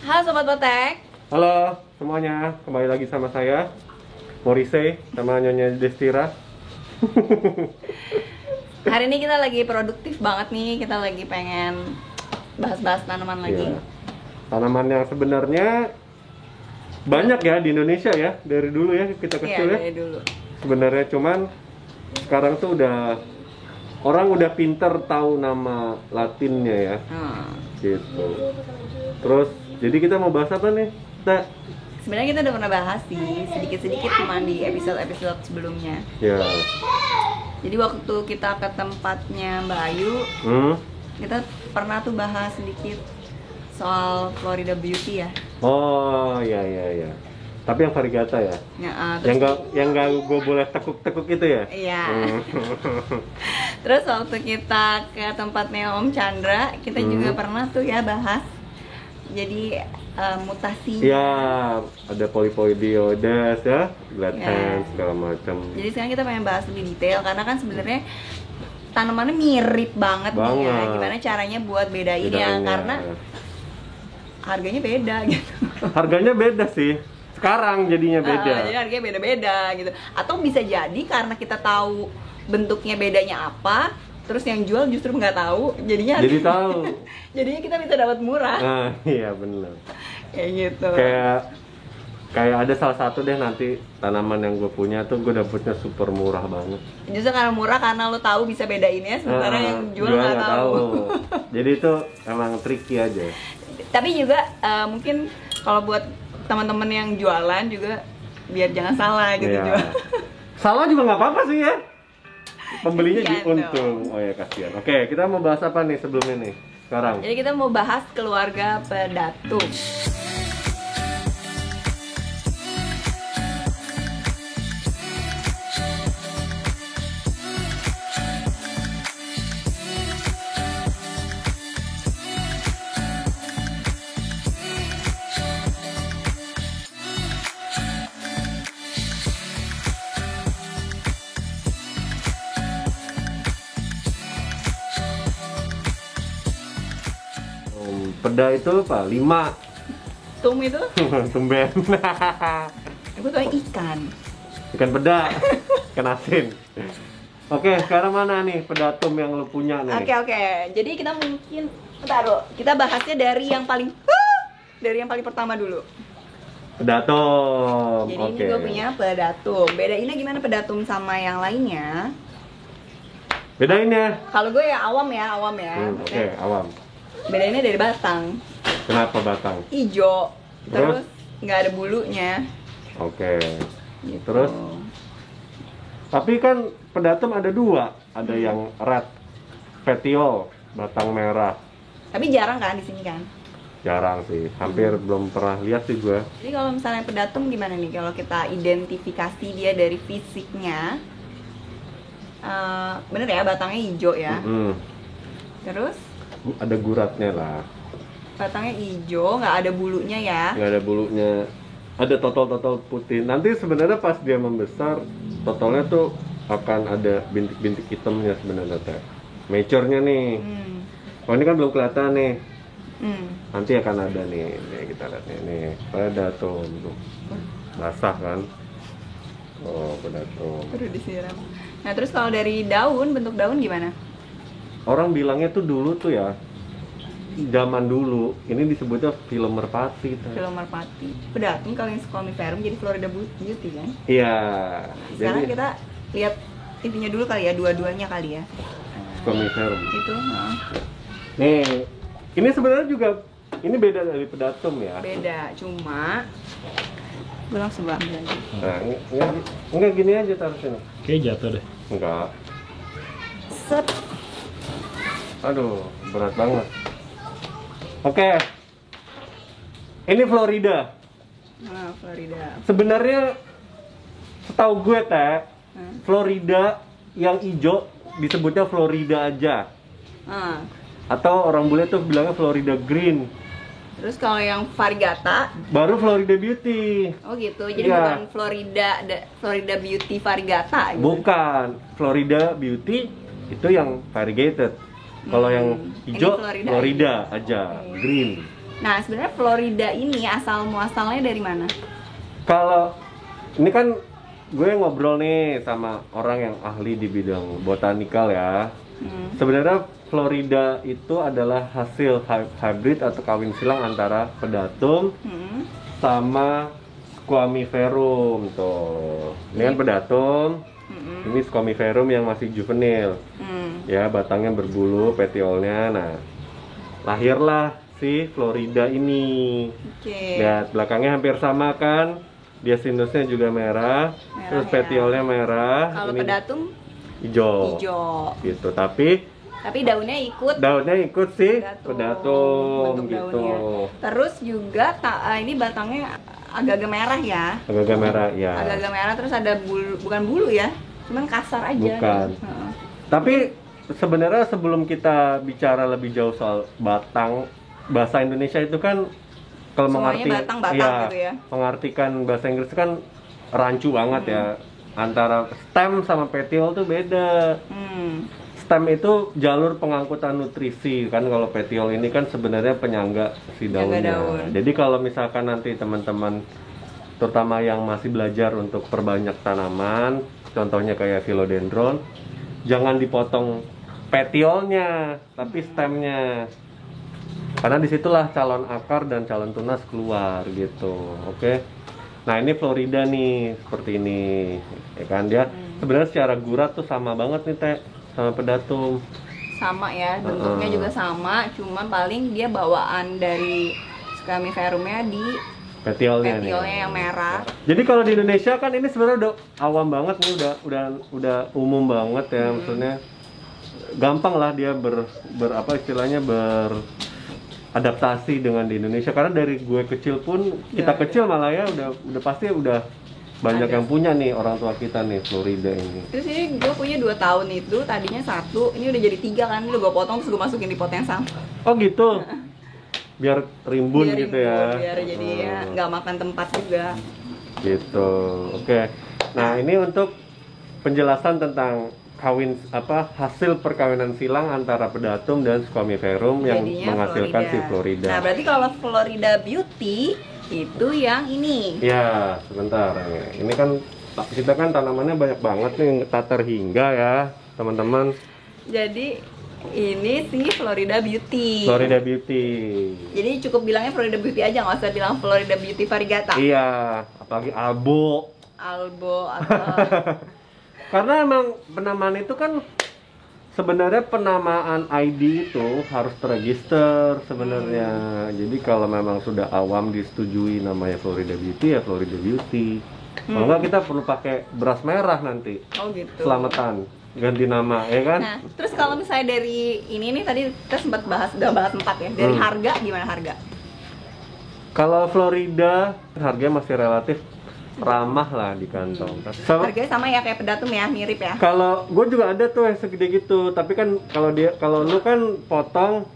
Halo Sobat Botek. Halo semuanya, kembali lagi sama saya Morise sama Nyonya Destira. Hari ini kita lagi produktif banget nih. Kita lagi pengen bahas-bahas tanaman lagi. Iya. Tanaman yang sebenarnya banyak ya di Indonesia ya, dari dulu ya kita kecil ya. Dari dulu. Sebenarnya cuman sekarang tuh orang udah pinter tahu nama Latinnya ya. Gitu. Terus jadi kita mau bahas apa nih? Sebenarnya kita udah pernah bahas sih sedikit-sedikit cuman di episode-episode sebelumnya. Ya. Jadi waktu kita ke tempatnya Mbak Ayu, kita pernah tuh bahas sedikit soal Florida Beauty ya. Oh iya. Tapi yang variegata ya? Yang nggak gue boleh tekuk-tekuk itu ya? Iya. Terus waktu kita ke tempatnya Om Chandra, kita juga pernah tuh ya bahas. Jadi mutasi. Ya, ada Polypodioides ya, Glad Hands segala macam. Jadi sekarang kita pengen bahas lebih detail karena kan sebenarnya tanamannya mirip banget nih ya. Gimana caranya buat bedainnya karena harganya beda gitu. Harganya beda sih. Sekarang jadinya beda. Jadi harganya beda-beda gitu. Atau bisa jadi karena kita tahu bentuknya bedanya apa, terus yang jual justru nggak tahu, jadinya jadi tahu. Jadinya kita bisa dapat murah. Nah, iya benar. Kayak gitu. Kayak ada salah satu deh nanti tanaman yang gue punya tuh gue dapetnya super murah banget. Justru karena murah karena lo tahu bisa bedainnya, sementara yang jual nggak tahu. Jadi itu emang tricky aja. Tapi juga mungkin kalau buat teman-teman yang jualan juga biar jangan salah gitu jual. Salah juga nggak apa-apa sih ya. Pembelinya Kasian juga untung. Oh ya kasihan. Oke, kita mau bahas apa nih sebelumnya nih? Sekarang. Jadi kita mau bahas keluarga pedatum. Peda itu apa? 5. Tum itu? Tumben. Aku tuh ikan. Ikan peda. Ikan asin. Oke, sekarang mana nih pedatum yang lu punya nih? Oke. Jadi kita mungkin kita bahasnya dari yang paling pertama dulu. Pedatum. Jadi ini gue punya pedatum. Bedainnya gimana pedatum sama yang lainnya? Bedainnya? Kalau gue ya awam ya. Oke, awam. Bedainnya dari batang. Kenapa batang? Ijo. Terus nggak ada bulunya. Oke. Gitu. Terus? Tapi kan pedatum ada 2. Ada yang red petiole, batang merah. Tapi jarang kan di sini kan? Jarang sih, hampir belum pernah lihat sih gue. Jadi kalau misalnya pedatum gimana nih kalau kita identifikasi dia dari fisiknya? Bener ya batangnya hijau ya. Terus? Ada guratnya lah. Batangnya hijau, nggak ada bulunya ya? Nggak ada bulunya. Ada totol-totol putih. Nanti sebenarnya pas dia membesar, totolnya tuh akan ada bintik-bintik hitamnya sebenarnya teh. Mature-nya nih. Oh ini kan belum kelihatan nih. Nanti akan ada nih. Nih kita lihat nih. Pedatum tuh. Basah kan? Oh pedatum. Perlu disiram. Nah terus kalau dari daun, bentuk daun gimana? Orang bilangnya tuh dulu tuh ya, zaman dulu ini disebutnya film merpati. Film merpati. Pedatum kalau yang Scomiferum jadi Florida Beauty kan? Iya. Sekarang kita lihat intinya dulu kali ya, dua-duanya kali ya. Scomiferum. Itu. Nih, ini sebenarnya juga ini beda dari pedatum ya. Beda, cuma gue langsung ambil aja. Nah, enggak gini aja taruh sini. Kayak jatuh deh. Enggak. Set. Aduh, berat banget. Oke. Ini Florida. Florida. Sebenarnya setahu gue teh, Florida yang hijau disebutnya Florida aja. Atau orang bule tuh bilangnya Florida Green. Terus kalau yang variegata baru Florida Beauty. Oh gitu, jadi bukan Florida Beauty variegata gitu? Bukan, Florida Beauty itu yang variegated. Kalau yang hijau Florida aja, green. Nah, sebenarnya Florida ini asal muasalnya dari mana? Kalau ini kan gue ngobrol nih sama orang yang ahli di bidang botanikal ya. Sebenarnya Florida itu adalah hasil hybrid atau kawin silang antara pedatum sama squamiferum tuh. Ini kan pedatum, ini squamiferum yang masih juvenil. Ya, batangnya berbulu, petiolnya. Nah, lahirlah si Florida ini. Lihat belakangnya hampir sama kan? Dia sinusnya juga merah terus petiolnya merah. Kalau pedatum hijau. Gitu. Tapi daunnya ikut sih pedatum gitu. Daunnya. Terus juga ini batangnya agak-agak merah ya. Agak-agak merah ya. Agak-agak merah terus ada bulu, bukan bulu ya. Cuman kasar aja. Bukan. Tapi sebenarnya sebelum kita bicara lebih jauh soal batang, bahasa Indonesia itu kan kalau mengartikan bahasa Inggris kan rancu banget ya. Antara stem sama petiol tuh beda. Stem itu jalur pengangkutan nutrisi kan, kalau petiol ini kan sebenarnya penyangga si daunnya. Jadi kalau misalkan nanti teman-teman terutama yang masih belajar untuk perbanyak tanaman, contohnya kayak philodendron, jangan dipotong petiolnya, tapi stemnya. Karena disitulah calon akar dan calon tunas keluar gitu. Oke. Nah, ini Florida nih seperti ini, ya kan dia sebenarnya secara gurat tuh sama banget nih Teh sama pedatum. Sama ya, bentuknya juga sama, cuman paling dia bawaan dari squamiferumnya di petiolnya yang merah. Jadi kalau di Indonesia kan ini sebenarnya udah awam banget nih, udah umum banget ya, maksudnya gampang lah dia beradaptasi dengan di Indonesia, karena dari gue kecil pun kita kecil malah ya udah pasti udah banyak yang punya nih orang tua kita nih Florida ini. Terus ini gue punya 2 tahun itu, tadinya 1, ini udah jadi 3 kan, ini udah gue potong terus gue masukin di pot yang sama. Oh gitu. Biar rimbun gitu ya. Biar jadi ya nggak makan tempat juga. Gitu. Oke. Nah, ini untuk penjelasan tentang hasil perkawinan silang antara pedatum dan squamiferum yang menghasilkan si Florida. Nah, berarti kalau Florida Beauty itu yang ini. Ya, sebentar. Ini kan kita kan tanamannya banyak banget nih, tak terhingga ya, teman-teman. Jadi ini si Florida Beauty. Florida Beauty. Jadi cukup bilangnya Florida Beauty aja, nggak usah bilang Florida Beauty variegata. Iya, apalagi albo atau karena emang penamaan itu kan sebenarnya penamaan ID itu harus terregister sebenarnya. Jadi kalau memang sudah awam disetujui namanya Florida Beauty ya Florida Beauty. Kalau enggak kita perlu pakai beras merah nanti. Oh gitu. Selamatan ganti nama ya kan. Nah, terus kalau misalnya dari ini nih tadi kita sempat udah bahas 4 ya. Dari harga gimana harga? Kalau Florida harganya masih relatif ramah lah di kantong. Harganya sama ya kayak pedatum ya, mirip ya. Kalau gue juga ada tuh yang segede gitu, tapi kan kalau lu kan potong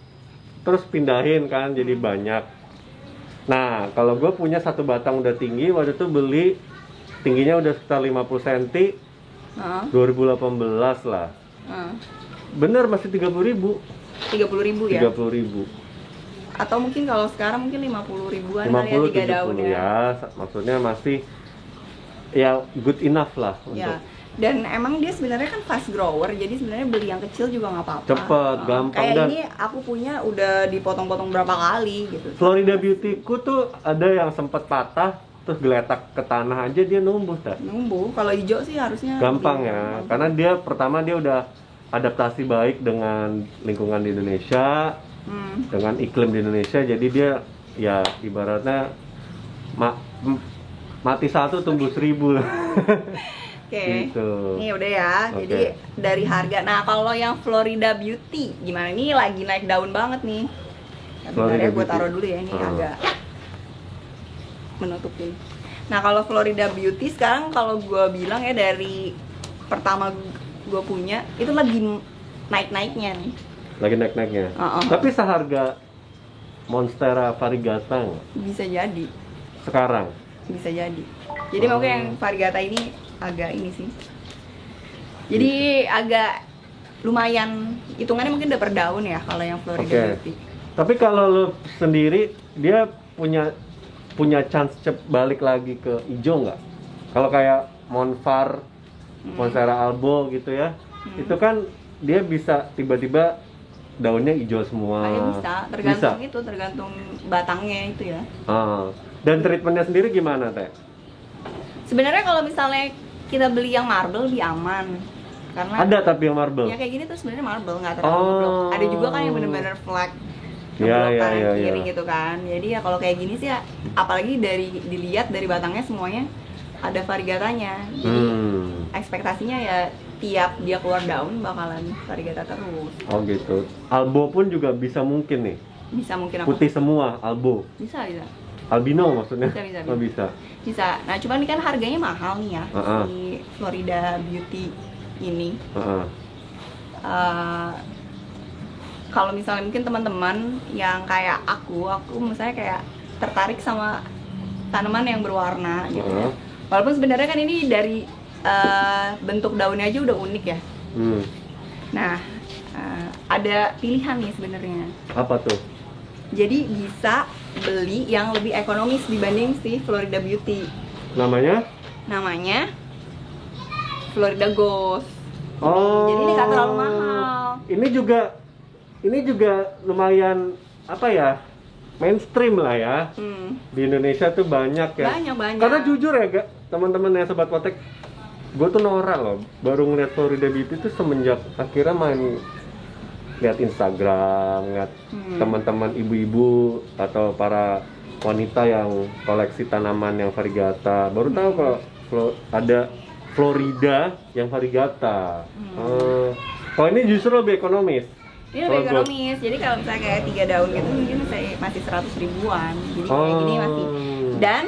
terus pindahin kan jadi banyak. Nah, kalau gue punya satu batang udah tinggi, waktu itu beli tingginya udah sekitar 50 cm. 2018 lah. Bener masih 30.000. 30.000 ya? 30.000. Atau mungkin kalau sekarang mungkin 50 ribuan 50, kali ya 3 daun ya. Maksudnya masih ya good enough lah untuk. Dan emang dia sebenarnya kan fast grower, jadi sebenarnya beli yang kecil juga nggak apa-apa. Cepet, gampang. Kayak ini aku punya udah dipotong-potong berapa kali gitu. Florida Beauty-ku tuh ada yang sempat patah, terus geletak ke tanah aja dia numbuh tak? Numbuh. Kalau hijau sih harusnya gampang ya, karena dia pertama dia udah adaptasi baik dengan lingkungan di Indonesia, dengan iklim di Indonesia, jadi dia ya ibaratnya mati satu tumbuh 1000. Oke. Gitu. Ini udah ya. Jadi dari harga. Nah, kalau yang Florida Beauty gimana? Ini lagi naik daun banget nih. Bentar ya, gue taruh dulu ya, ini agak menutupin. Nah, kalau Florida Beauty sekarang kalau gue bilang ya dari pertama gue punya itu lagi naik-naiknya nih. Lagi naik-naiknya. Tapi seharga Monstera variegata nggak? Bisa jadi. Sekarang? Bisa jadi. Jadi mungkin yang variegata ini agak ini sih. Jadi agak lumayan, hitungannya mungkin udah per daun ya kalau yang Florida Beauty. Tapi kalau lo sendiri dia punya chance balik lagi ke hijau nggak? Kalau kayak Monstera Albo gitu ya, itu kan dia bisa tiba-tiba daunnya hijau semua. Kayak bisa, tergantung batangnya itu ya. Dan treatmentnya sendiri gimana Teh? Sebenarnya kalau misalnya kita beli yang marble lebih aman. Karena ada tapi yang marble. Ya kayak gini tuh sebenarnya marble, nggak terlalu ngeblok. Ada juga kan yang benar-benar flat. Kanan kiri gitu kan. Jadi ya kalau kayak gini sih ya, apalagi dilihat dari batangnya semuanya ada variegatanya. Jadi ekspektasinya ya tiap dia keluar daun bakalan variegata terus. Oh gitu. Albo pun juga bisa mungkin nih. Bisa mungkin apa? Putih semua albo. Bisa. Albino maksudnya? Bisa. Nah, cuman ini kan harganya mahal nih ya. Si Florida Beauty ini. Kalau misalnya mungkin teman-teman yang kayak aku misalnya kayak tertarik sama tanaman yang berwarna gitu. Walaupun sebenarnya kan ini dari bentuk daunnya aja udah unik ya. Nah, ada pilihan nih sebenarnya. Apa tuh? Jadi bisa beli yang lebih ekonomis dibanding si Florida Beauty. Namanya Florida Ghost. Jadi ini nggak terlalu mahal. Ini juga lumayan apa ya, mainstream lah ya. Di Indonesia tuh banyak ya. Banyak. Karena jujur ya teman-teman yang Sobat Potek, gue tuh norak loh baru ngeliat Florida Beauty tuh semenjak akhirnya main lihat Instagram, lihat teman-teman ibu-ibu atau para wanita yang koleksi tanaman yang variegata. Baru tahu kalau ada Florida yang variegata. Kalau ini justru lebih ekonomis. Ini lebih ekonomis. Jadi kalau misalnya kayak 3 daun gitu mungkin masih 100 ribuan. Jadi kayak gini masih. Dan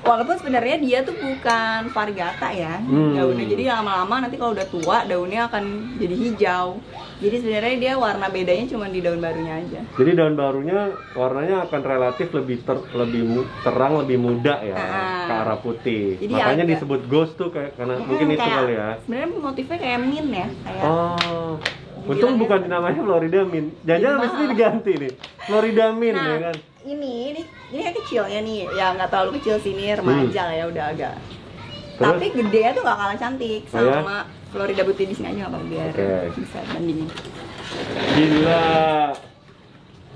walaupun sebenarnya dia tuh bukan variegata ya daunnya. Jadi lama-lama nanti kalau udah tua daunnya akan jadi hijau. Jadi sebenarnya dia warna bedanya cuma di daun barunya aja. Jadi daun barunya warnanya akan relatif lebih terang, lebih muda ya, ke arah putih. Jadi makanya disebut ghost tuh karena mungkin itu kali ya. Sebenarnya motifnya kayak mint ya, kayak. Untung bukan namanya Florida Mint. Jangan-jangan habis ini diganti nih. Florida Mint ya kan. Ini kan kecilnya nih. Ya nggak terlalu kecil sih, ini remaja lah ya, udah agak. Terus? Tapi gedenya tuh nggak kalah cantik sama Florida Beauty di sini aja, nggak apa-apa biar bisa bandingin. Gila.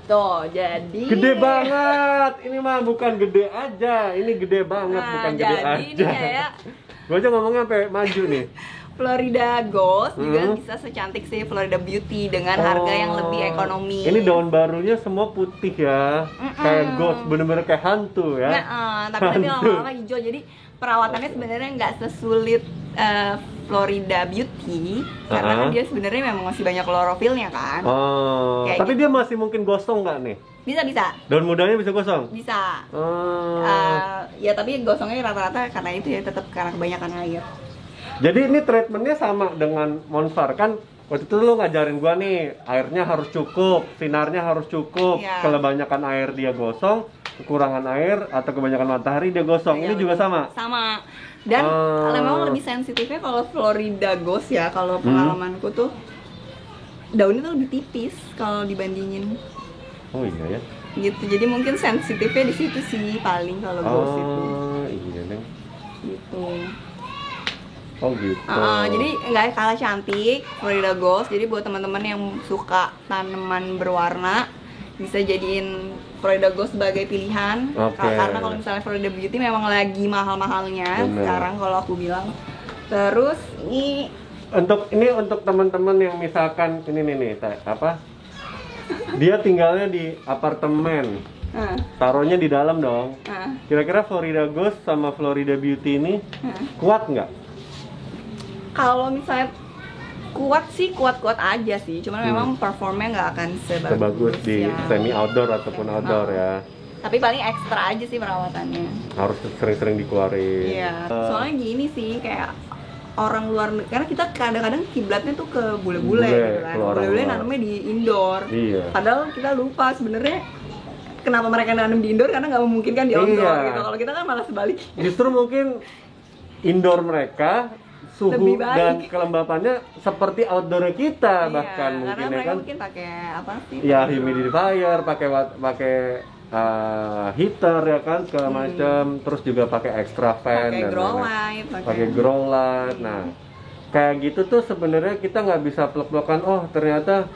Tuh, jadi gede banget. Ini mah bukan gede aja, ini gede banget, bukan gede aja. Ini kayak gue aja ngomongnya sampai maju nih. Florida Ghost juga bisa secantik si Florida Beauty dengan harga yang lebih ekonomis. Ini daun barunya semua putih ya, kayak ghost, bener-bener kayak hantu ya. Tapi nanti lama-lama hijau, jadi perawatannya sebenarnya nggak sesulit Florida Beauty karena kan dia sebenarnya memang masih banyak klorofilnya kan. Tapi gitu. Dia masih mungkin gosong nggak nih? Bisa. Daun mudanya bisa gosong? Bisa. Ya tapi gosongnya rata-rata karena itu ya, tetap karena kebanyakan air. Jadi ini treatmentnya sama dengan Monstera kan? Waktu itu lu ngajarin gua nih, airnya harus cukup, sinarnya harus cukup. Kalau kebanyakan air dia gosong, kekurangan air atau kebanyakan matahari dia gosong. Ini juga sama? Sama. Dan memang lebih sensitifnya kalau Florida Ghost ya, kalau pengalamanku tuh daunnya tuh lebih tipis kalau dibandingin. Oh iya ya? Gitu, jadi mungkin sensitifnya di situ sih paling kalau Ghost itu. Iya deh. Gitu. Oh gitu. Jadi nggak kalah cantik Florida Ghost. Jadi buat teman-teman yang suka tanaman berwarna bisa jadiin Florida Ghost sebagai pilihan. Karena kalau misalnya Florida Beauty memang lagi mahal-mahalnya sekarang kalau aku bilang. Terus ini untuk teman-teman yang misalkan ini nih apa? Dia tinggalnya di apartemen. Taruhnya di dalam dong. Kira-kira Florida Ghost sama Florida Beauty ini kuat nggak? Kalau misalnya kuat sih kuat-kuat aja sih, cuman memang performnya nggak akan sebagus di semi outdoor ataupun outdoor ya. Tapi paling ekstra aja sih perawatannya. Harus sering-sering dikeluarin. Iya. Soalnya gini sih, kayak orang luar negeri, karena kita kadang-kadang kiblatnya tuh ke bule-bule gitu kan. Bule-bule nanamnya di indoor. Iya. Padahal kita lupa sebenarnya kenapa mereka nanam di indoor, karena nggak memungkinkan di outdoor gitu. Kalau kita kan malah sebalik. Justru mungkin indoor mereka suhu dan kelembapannya seperti outdoor kita bahkan mungkin karena ya kan. Mungkin pakai apa sih? Ya humidifier, pakai heater ya kan segala macam, terus juga pakai extra fan pakai dan grow lain-lain. light, Pakai grow light. Nah, kayak gitu tuh sebenarnya kita nggak bisa plek-plekan, oh ternyata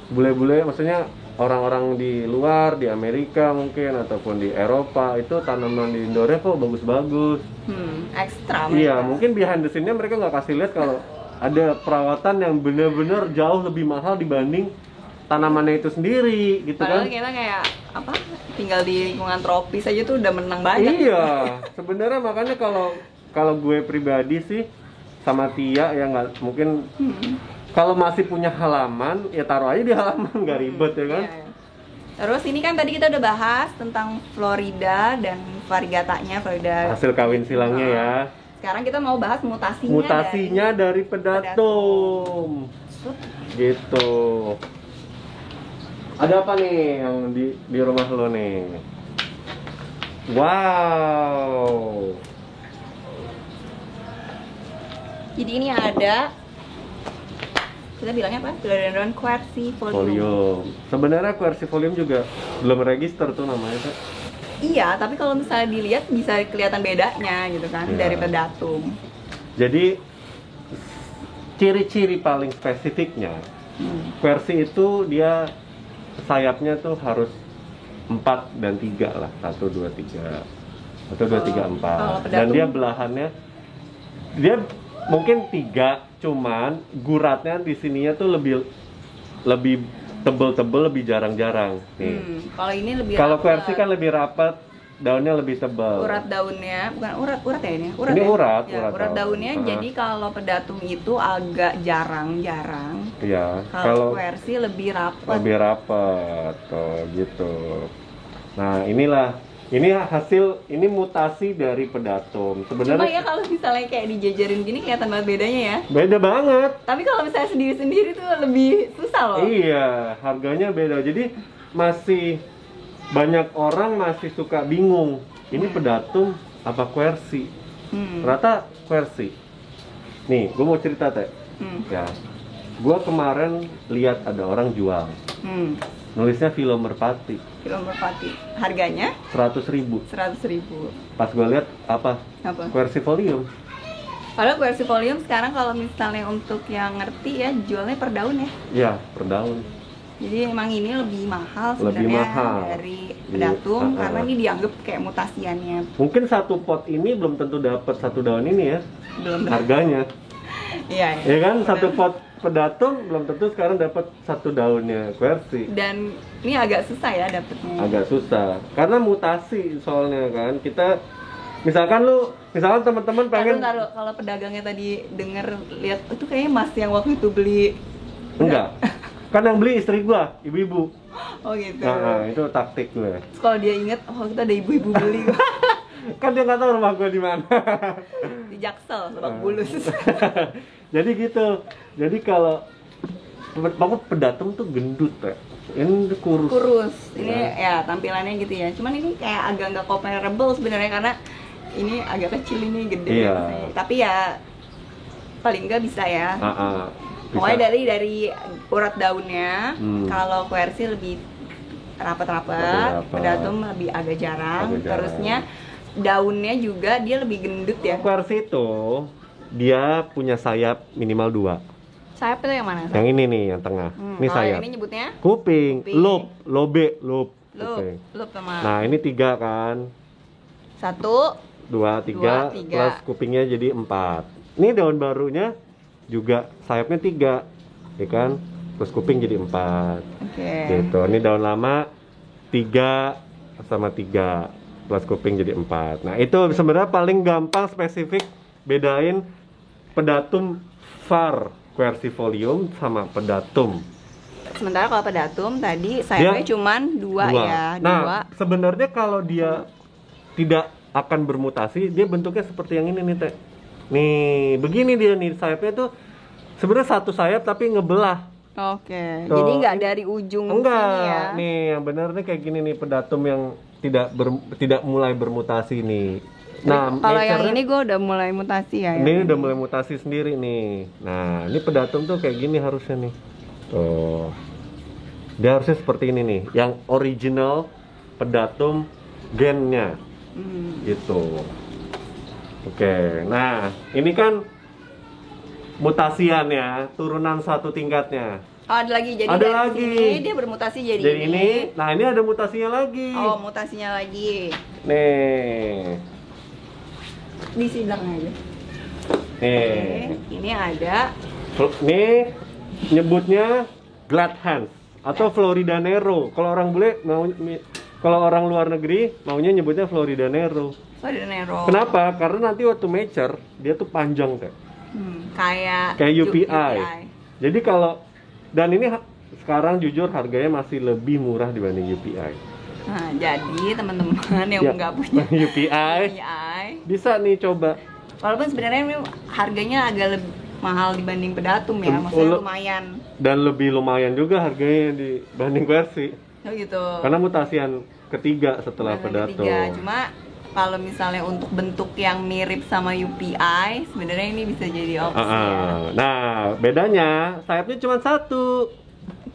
bule-bule, maksudnya orang-orang di luar, di Amerika mungkin ataupun di Eropa itu tanaman di indoornya kok bagus-bagus. Ekstra. Iya, mungkin behind the scene-nya mereka nggak kasih lihat kalau ada perawatan yang benar-benar jauh lebih mahal dibanding tanamannya itu sendiri, gitu Padahal kan? kita kayak apa? Tinggal di lingkungan tropis aja tuh udah menang banyak. Iya, sebenarnya makanya kalau gue pribadi sih sama Tia ya nggak mungkin kalau masih punya halaman ya taruh aja di halaman, nggak ribet ya kan? Iya. Terus ini kan tadi kita udah bahas tentang Florida dan variegatanya, Florida. Hasil kawin silangnya ya. Sekarang kita mau bahas Mutasinya dari pedatum. Gitu. Ada apa nih yang di rumah lo nih? Wow. Jadi ini ada, kita bilangnya apa? Philodendron quercifolium. Folium. Sebenarnya quercifolium juga belum register tuh namanya tuh. Iya, tapi kalau misalnya dilihat bisa kelihatan bedanya gitu kan, Iya. dari pedatum. Jadi ciri-ciri paling spesifiknya quercy itu dia sayapnya tuh harus 4 dan 3 lah, 1, 2, 3 atau 2, 3, 4 dan dia belahannya dia mungkin 3, cuman guratnya di sininya tuh lebih tebel-tebel, lebih jarang-jarang nih. Kalau ini lebih Kalau rapat. quercy kan lebih rapat, daunnya lebih tebal. Urat daunnya, bukan urat ya ini? Ini ya? urat, Ya, urat urat daun. daunnya. Jadi kalau pedatum itu agak jarang-jarang. Iya, Kalau quercy lebih rapat. lebih rapat tuh gitu. Nah, ini hasil, ini mutasi dari pedatum. Cuma Sebenarnya ya kalau misalnya kayak dijajarin gini kelihatan banget bedanya ya. beda banget. Tapi kalau misalnya sendiri-sendiri tuh lebih susah loh. Iya, harganya beda. Jadi masih banyak orang masih suka bingung. Ini pedatum apa quercy? Ternyata quercy. Nih, gue mau cerita teh. Ya, gue kemarin lihat ada orang jual. Nulisnya Philo merpati. Philo merpati. Harganya 100.000. 100.000. Pas gue lihat apa? Apa? Quercifolium. Padahal quercifolium sekarang kalau misalnya untuk yang ngerti ya jualnya per daun ya. Iya, per daun. Jadi emang ini lebih mahal Lebih sebenarnya mahal. dari pedatum Iya, karena ini dianggap kayak mutasiannya. Mungkin satu pot ini belum tentu dapat satu daun ini ya. Belum Harganya. Iya. Ya kan, satu pot pedatum belum tentu sekarang dapat satu daunnya quercy. Dan ini agak susah ya dapetnya. Agak susah karena mutasi soalnya kan. Kita misalkan teman-teman pengen Taruh, kalau pedagangnya tadi denger lihat itu kayaknya mas yang waktu itu beli. enggak. Kan yang beli istri gua, ibu-ibu. Oh gitu. Nah, itu taktik gue. Terus kalau dia inget, oh kita ada ibu-ibu beli Kan dia nggak tahu rumah gua di mana. di Jaksel, Lebak Bulus. Jadi gitu. Jadi kalau pedatum tuh gendut ya. Ini kurus. Kurus. Ini ya tampilannya gitu ya. Cuman ini kayak agak nggak comparable sebenarnya karena ini agak kecil, ini gede. Iya. Tapi ya paling nggak bisa ya. Bisa. Pokoknya dari urat daunnya, kalau quercy lebih rapat-rapat, Lebih rapat. pedatum lebih agak jarang. Agak jarang. Terusnya daunnya juga dia lebih gendut ya. Quercy itu dia punya sayap minimal 2. Sayap itu yang mana? Yang ini nih, yang tengah. Ini Kalau sayap. yang ini nyebutnya Kuping, Kuping. lobe, loop, kuping. loop sama Nah, ini 3 kan. 1, 2, 3 2, 3. plus kupingnya jadi 4. Ini daun barunya juga sayapnya 3, ya kan? Plus kuping jadi 4. Oke. Gitu. Ini daun lama 3 sama 3 plus kuping jadi 4. Nah, itu sebenarnya paling gampang spesifik bedain pedatum var quercifolium sama pedatum. Sementara kalau pedatum tadi sayapnya cuman 2 ya, 2. Nah, sebenarnya kalau dia tidak akan bermutasi, dia bentuknya seperti yang ini nih, Teh. Nih, begini dia nih, sayapnya tuh sebenarnya satu sayap tapi ngebelah. Oke. Tuh. Jadi nggak dari ujung Enggak, sini ya. nih yang benar nih kayak gini nih, pedatum yang tidak mulai bermutasi nih. Nah, Kalau yang nature-nya- ini gue udah mulai mutasi ya. ini udah mulai mutasi sendiri nih. Nah, ini pedatum tuh kayak gini harusnya nih. Tuh. Dia harusnya seperti ini nih. Yang original pedatum gennya. Gitu. Oke, nah ini kan mutasian ya, turunan satu tingkatnya. Oh, ada lagi. Jadi ada dari lagi. sini dia bermutasi jadi ini. Nah, ini ada mutasinya lagi. Oh, mutasinya lagi. Nih. Di sini belakang aja. Nih. Ini ada. Nih nyebutnya glad hands atau Florida Nero. Kalau orang bule mau, kalau orang luar negeri maunya nyebutnya Florida Nero. Florida Nero. Kenapa? Karena nanti waktu mature dia tuh panjang kayak UPI. Jadi kalau, dan ini sekarang jujur harganya masih lebih murah dibanding UPI. Nah, jadi teman-teman yang nggak punya UPI bisa nih coba. Walaupun sebenarnya ini harganya agak lebih mahal dibanding pedatum ya, maksudnya lumayan. Dan lebih lumayan juga harganya dibanding versi. Oh gitu. Karena mutasian ketiga setelah pedatum. Cuma kalau misalnya untuk bentuk yang mirip sama UPI, sebenarnya ini bisa jadi opsi ya. Nah, bedanya sayapnya cuma satu.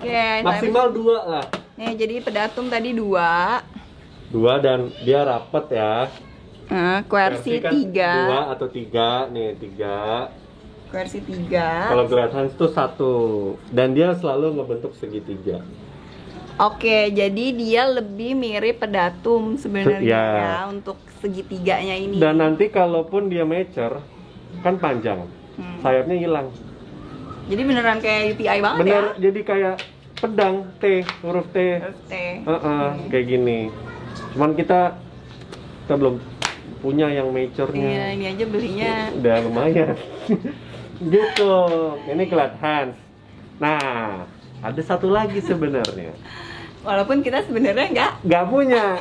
Oke, maksimal dua lah. Nih, jadi pedatum tadi dua dan dia rapet ya. Quercy kan 3. 2 atau 3, nih 3. Quercy 3. Kalau glad hands tuh 1 dan dia selalu ngebentuk segitiga. Oke, jadi dia lebih mirip pedatum sebenarnya ya untuk segitiganya ini. Dan nanti kalaupun dia mature kan panjang, sayapnya hilang. Jadi beneran kayak UPI banget. Bener, jadi kayak pedang T, huruf T. Kayak gini. Cuman kita belum punya yang mature-nya. Iya, ini aja belinya udah lumayan. Gitu. Ini glad hands. Nah, ada satu lagi sebenarnya. Walaupun kita sebenarnya nggak punya.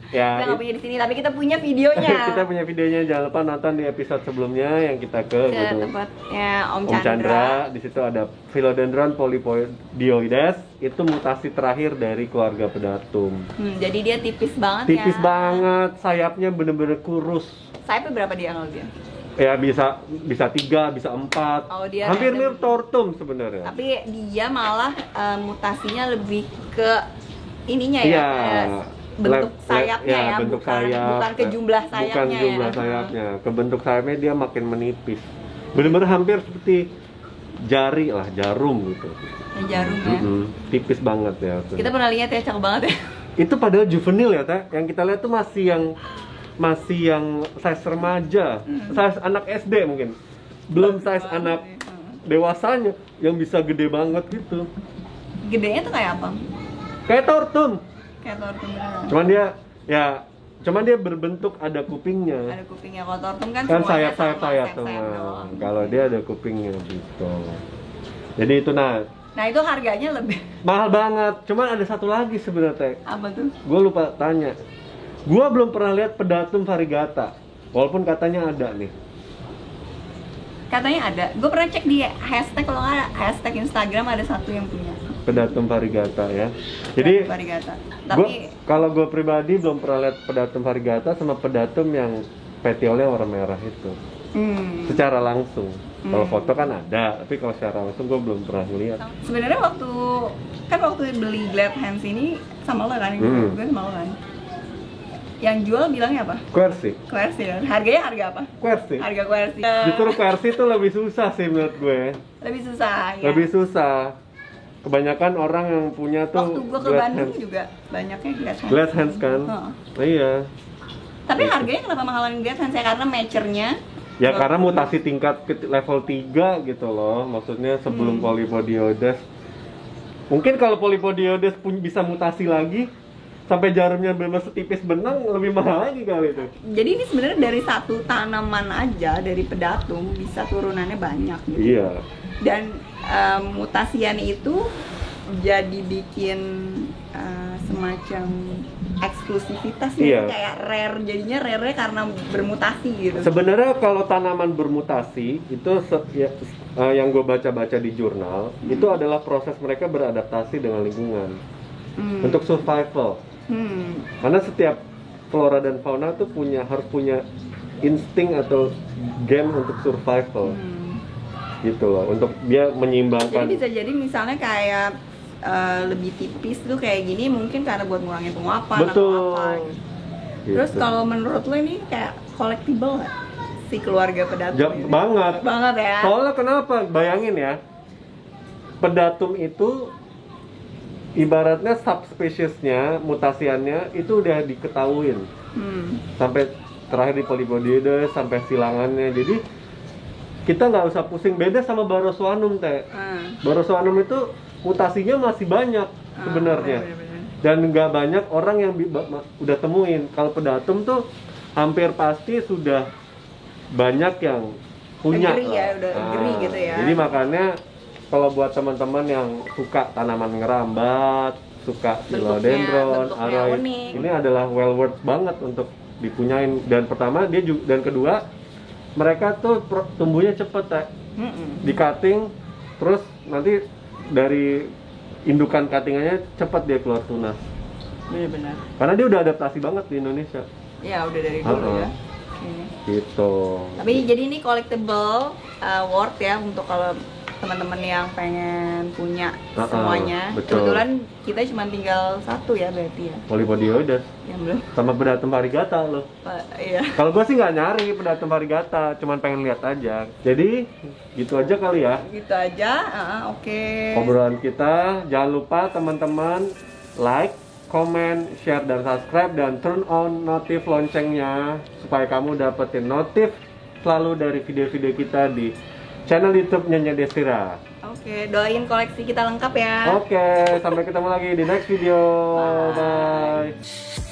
Ya, kita nggak punya di sini, tapi kita punya videonya. Kita punya videonya, jangan lupa nonton di episode sebelumnya yang kita ke tempatnya Om Chandra. Di situ ada Philodendron polypodioides, itu mutasi terakhir dari keluarga pedatum. Jadi dia tipis banget tipis banget, sayapnya bener-bener kurus. Sayapnya berapa dia kalau dia? Ya bisa 3, bisa 4. Oh, dia hampir mirip tortum sebenarnya. Tapi dia malah mutasinya lebih ke ininya bentuk sayapnya bentuk bukan ke jumlah sayapnya. Bukan jumlah sayapnya, ke bentuk sayapnya dia makin menipis. Benar-benar hampir seperti jari lah, jarum gitu. Jarum ya. Tipis banget ya. Kita pernah lihat ya, cakep banget ya. Itu padahal juvenil ya, Teh. Yang kita lihat tuh masih yang size remaja, size anak SD mungkin. Belum size anak dewasanya yang bisa gede banget gitu. Gedenya tuh kayak apa? Kayak tortum. Cuman dia berbentuk ada kupingnya. Ada kupingnya. Kalau tortum kan sayap tuh. Kalau dia ada kupingnya gitu. Jadi itu Nah itu harganya lebih mahal banget. Cuman ada satu lagi sebenarnya. Apa tuh? Gue lupa tanya. Gue belum pernah lihat pedatum variegata. Walaupun katanya ada nih. Katanya ada. Gue pernah cek di hashtag, kalau nggak hashtag Instagram ada satu yang punya. Pedatum variegata ya. Jadi tapi kalau gue pribadi belum pernah lihat pedatum variegata sama pedatum yang petiolnya warna merah itu. Secara langsung. Kalau foto kan ada, tapi kalau secara langsung gue belum pernah ngeliat. Sebenarnya waktu beli glad hands ini sama lo kan, gue sama lo kan. Yang jual bilangnya apa? Quercy kan? Harganya harga apa? Harga Quercy. Justru Quercy itu lebih susah sih menurut gue. Lebih susah ya? Lebih susah. Kebanyakan orang yang punya tuh waktu gue ke Bandung juga banyaknya glad hands kan? Iya. Tapi harganya kenapa mahalan glad hands ya? Karena mature-nya ya karena mutasi tingkat level 3 gitu loh. Maksudnya sebelum polypodioides. Mungkin kalau polypodioides bisa mutasi lagi sampai jarumnya benar setipis benang, lebih mahal lagi kali itu. Jadi ini sebenarnya dari satu tanaman aja, dari pedatum bisa turunannya banyak gitu. Iya. Dan mutasian itu jadi bikin semacam eksklusivitas kayak rare, jadinya rare karena bermutasi gitu. Sebenarnya kalau tanaman bermutasi itu yang gue baca-baca di jurnal itu adalah proses mereka beradaptasi dengan lingkungan untuk survival. Karena setiap flora dan fauna tuh harus punya insting atau gen untuk survival. Gitu loh, untuk dia menyeimbangkan. Jadi bisa jadi misalnya kayak lebih tipis tuh kayak gini mungkin karena buat ngurangin penguapan atau Betul. apa gitu. Terus kalau menurut lo ini kayak collectible nggak si keluarga pedatum ini? Banget Ya. Soalnya kenapa? Bayangin ya, pedatum itu ibaratnya subspesiesnya, mutasiannya itu udah diketahuin. Sampai terakhir di Polypodioides, sampai silangannya. Jadi kita nggak usah pusing, beda sama Barosoanum teh. Barosoanum itu mutasinya masih banyak sebenarnya. Dan nggak banyak orang yang udah temuin. Kalau pedatum tuh hampir pasti sudah banyak yang punya. Agree ya, udah agree gitu ya. Jadi makanya kalau buat teman-teman yang suka tanaman ngerambat, suka philodendron, aroid, ini adalah well worth banget untuk dipunyain. Dan pertama dia juga, dan kedua mereka tuh tumbuhnya cepet ya. Di cutting, terus nanti dari indukan cuttingannya cepet dia keluar tunas. Benar-benar. Karena dia udah adaptasi banget di Indonesia. Ya udah dari dulu ya. Gitu. Tapi jadi ini collectible worth ya untuk kalau teman-teman yang pengen punya semuanya. Betul. Kebetulan kita cuma tinggal satu ya berarti ya. Polypodioides. Yang belum. Sama pedatum variegata loh. Iya. Kalau gue sih nggak nyari pedatum variegata, cuman pengen lihat aja. Jadi gitu aja kali ya. Gitu aja. Oke. Obrolan kita. Jangan lupa teman-teman like, comment, share dan subscribe dan turn on notif loncengnya supaya kamu dapetin notif selalu dari video-video kita di channel YouTube Nyonya Desira. Oke, doain koleksi kita lengkap ya. Oke, sampai ketemu lagi di next video. Bye. Bye.